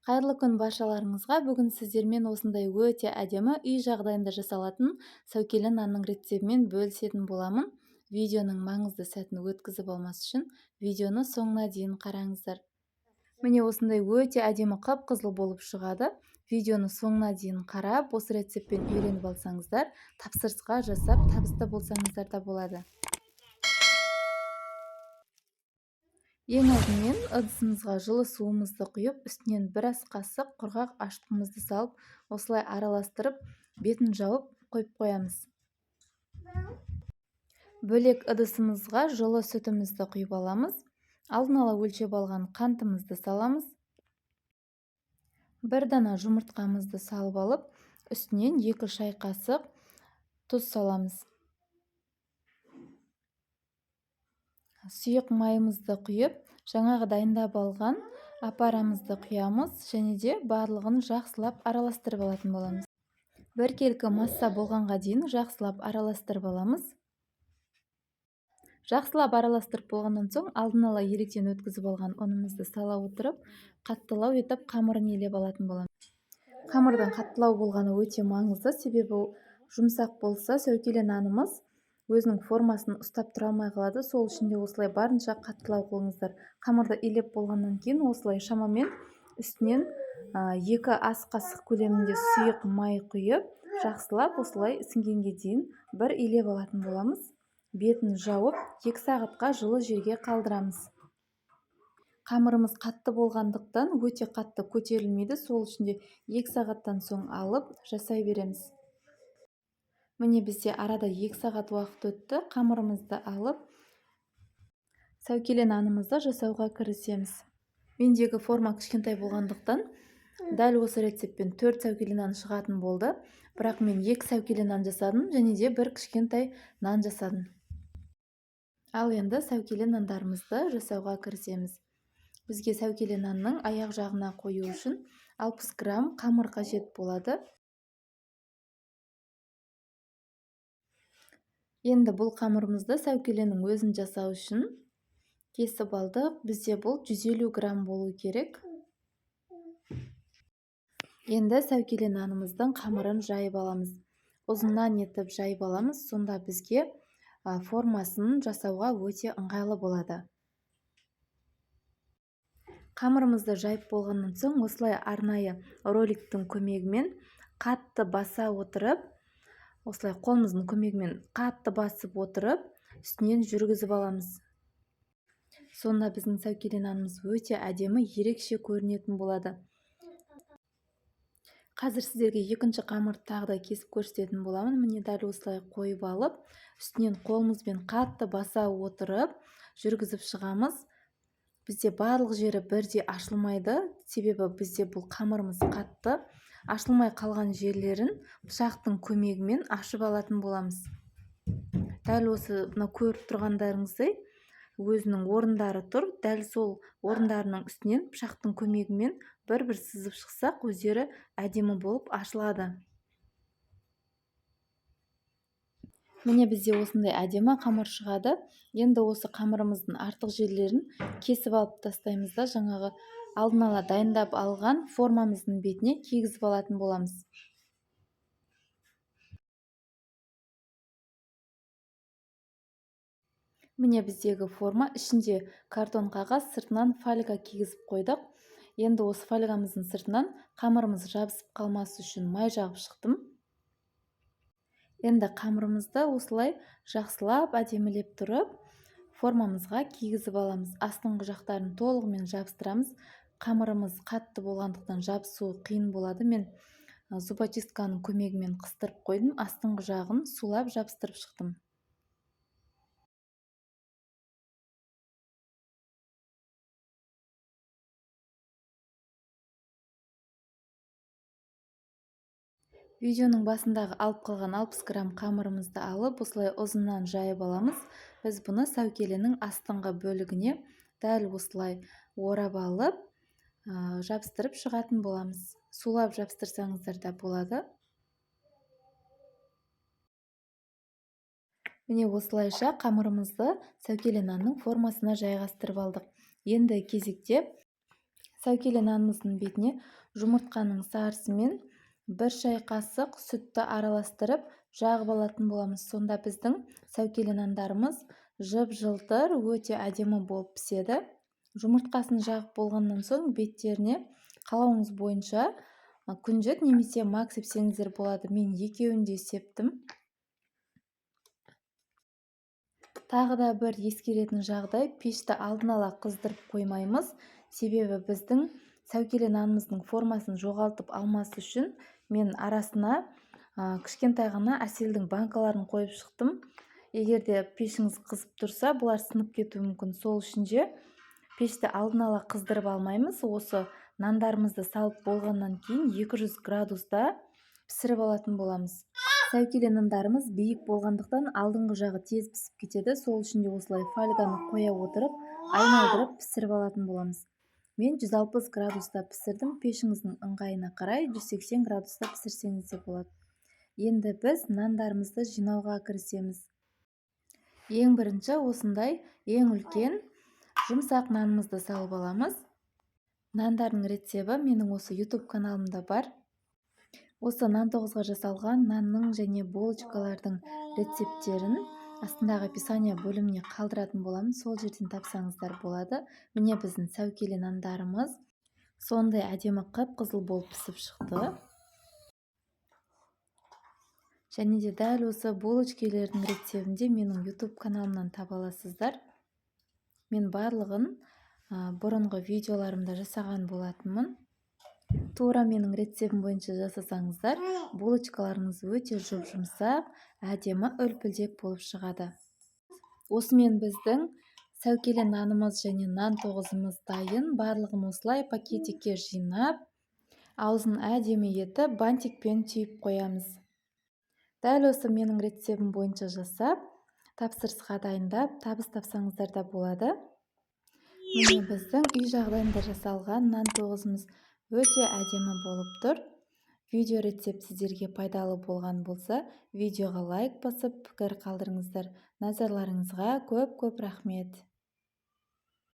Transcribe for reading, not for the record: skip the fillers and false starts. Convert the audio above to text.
Қайырлы күн баршаларыңызға. Бүгін сіздермен осындай өте әдемі үй жағдайында жасалатын сәукеле нанның рецептімен бөлісетін боламын. Видеоның маңызды сәтін өткізіп алмас үшін видеоны соңына дейін қараңыздар. Міне осындай өте әдемі қып-қызыл болып шығады. Видеоны соңына дейін қарап, осы рецептпен үйреніп алсаңыздар, тапсырысқа жасап табысты болсаңыздар да болады. Ең алдымен ыдысымызға жылы суымызды құйып, үстінен бір ас қасық құрғақ ашытқымызды салып, осылай араластырып, бетін жауып қойып қоямыз. Бөлек ыдысымызға жылы сүтімізді құйып аламыз. Алдын ала өлшеп алған қантымызды саламыз. Бір дана жұмыртқамызды салып алып, үстінен 2 шай қасық тұз саламыз. Сұйық майымызды құйып, жаңағы дайындап алған апарамызды құямыз және де барлығын жақсылап араластырып алатын боламыз. Біркелкі масса болғанға дейін жақсылап араластырып аламыз. Жақсылап араластырып болғаннан соң, алдын ала електен өткізіп алған ұнымызды сала отырып, қаттылау етіп қамырын елеп алатын боламыз. Қамырдың қаттылау болғаны өте маңызды, себебі жұмсақ болса, сәукеле нанымыз өзінің формасын ұстап тұра алмай қалады. Сол үшін де осылай барынша қаттылау қылыңыздар. Қамырды илеп болғаннан кейін осылай шамамен үстінен 2 ас қасық көлемінде сұйық май құйып, жақсылап осылай сіңгенге дейін бір илеп алатын боламыз. Бетін жауып 2 сағатқа жылы жерге қалдырамыз. Қамырымыз қатты болғандықтан өте қатты көтерілмейді. Сол үшін де 2 сағаттан соң алып жасай береміз. Міне бізде арада 2 сағат уақыт өтті. Қамырымызды алып, сәукеле нанымызды жасауға кірісеміз. Мендегі форма кішкентай болғандықтан, дәл осы рецептпен 4 сәукеле нан шығатын болды. Бірақ мен 2 сәукеле нан жасадым және де 1 кішкентай нан жасадым. Ал енді сәукеле нандарымызды жасауға кірісеміз. Бізге сәукеле нанның аяқ жағына қою үшін 60 грамм қамыр қажет болады. Енді бұл қамырымызды сәукеленің өзін жасау үшін кесіп алдық. Бізде бұл 150 грамм болу керек. Енді сәукеле нанымыздың қамырын жайып аламыз. Ұзыннан етіп жайып аламыз, сонда бізге формасын жасауға өте ыңғайлы болады. Қамырымызды жайып болғаннан соң, осылай арнайы роликтің көмегімен қатты баса отырып, осылай қолымыздың көмегімен қатты басып отырып, үстінен жүргізіп аламыз. Сонда біздің сәукеле нанымыз өте әдемі, ерекше көрінетін болады. Қазір сіздерге екінші қамырды тағы да кесіп көрсететін боламын. Міне дәл осылай қойып алып, үстінен қолымызбен қатты баса отырып, жүргізіп шығамыз. Бізде барлық жері бірдей ашылмайды, себебі бізде бұл қамырымыз қатты. Ашылмай қалған жерлерін пышақтың көмегімен ашып алатын боламыз. Дәл осы көріп тұрғандарыңыздай өзінің орындары тұр. Дәл сол орындарының үстінен пышақтың көмегімен бір-бір сызып шықсақ, өздері әдемі болып ашылады. Міне бізде осындай әдемі қамыр шығады. Енді осы қамырымыздың артық жерлерін кесіп алып тастаймыз да, жаңағы алдын ала дайындап алған формамыздың бетіне кигізіп алатын боламыз. Міне біздегі форма, ішінде картон қағаз, сыртынан фольга кигізіп қойдық. Енді осы фольгамыздың сыртынан қамырымыз жабысып қалмас үшін май жағып шықтым. Енді қамырымызды осылай жақсылап әдемілеп тұрып, формамызға кигізіп аламыз. Астыңғы жақтарын толығымен жабыстырамыз. Қамырымыз қатты болғандықтан жабысуы қиын болады. Мен зубочистканың көмегімен қыстырып қойдым. Астыңғы жағын сулап жабыстырып шықтым. Видеоның басындағы алып қалған 60 грамм қамырымызды алып, осылай ұзыннан жайып аламыз. Біз бұны сәукеленің астыңғы бөлігіне дәл осылай орап алып, жабыстырып шығатын боламыз. Сулап жабыстырсаңыздар да болады. Міне осылайша қамырымызды сәукеле нанның формасына жайғастырып алдық. Енді кезекте Сәукеле нанымыздың бетіне жұмыртқаның сарысымен 1 шай қасық сүтті араластырып жағып алатын боламыз. Сонда біздің сәукеле нандарымыз жып-жылтыр, өте әдемі болып піседі. Жұмыртқасын жағып болғаннан соң беттеріне қалауыңыз бойынша күнжіт немесе мак сепсеңіздер болады. Мен екеуін де септім. Тағы да бір ескеретін жағдай, пешті алдын ала қыздырып қоймаймыз. Себебі біздің сәукеле нанымыздың формасын жоғалтып алмас үшін мен арасына кішкентай ғана әселдің банкаларын қойып шықтым. Егер де пешіңіз қызып тұрса, бұлар сынып кетуі мүмкін. Сол үшін де пешті алдын ала қыздырып алмаймыз. Осы нандарымызды салып болғаннан кейін 200 градуста пісіріп алатын боламыз. Сәукеле нандарымыз биік болғандықтан алдыңғы жағы тез пісіп кетеді. Сол үшін де осылай фольганы қоя отырып, айналдырып пісіріп алатын боламыз. Мен 160 градуста пісірдім. Пешіңіздің ыңғайына қарай 180 градуста пісірсеңіз де болады. Енді біз нандарымызды жинауға кірісеміз. Ең бірінші осындай ең үлкен жұмсақ нанымызды салып аламыз. Нандардың рецебі менің осы YouTube каналымда бар. Осы нан тоғызға жасалған нанның және булочкалардың рецептерін астындағы описание бөліміне қалдыратын боламын. Сол жерден тапсаңыздар болады. Міне біздің сәукеле нандарымыз сондай әдемі қып-қызыл болып пісіп шықты. Және де дәл осы булочкалардың рецебінде менің YouTube каналымнан таба аласыздар. Мен барлығын бұрынғы видеоларымда жасаған болатынмын. Тура менің рецебім бойынша жасасаңыздар, булочкаларыңыз өте жұп-жұмсақ, әдемі үлпілдек болып шығады. Осымен біздің сәукеле нанымыз және нан тоғызымыз дайын. Барлығын осылай пакетикке жинап, аузын әдемі етіп, бантикпен түйіп қоямыз. Дәл осы менің рецебім бойынша жасап, тапсырысқа дайындап, табыс тапсаңыздар да болады. Міне біздің үй жағдайында жасалған нан тоғызымыз өте әдемі болып тұр. Видео рецепт сіздерге пайдалы болған болса, видеоға лайк басып, пікір қалдырыңыздар. Назарларыңызға көп-көп рахмет.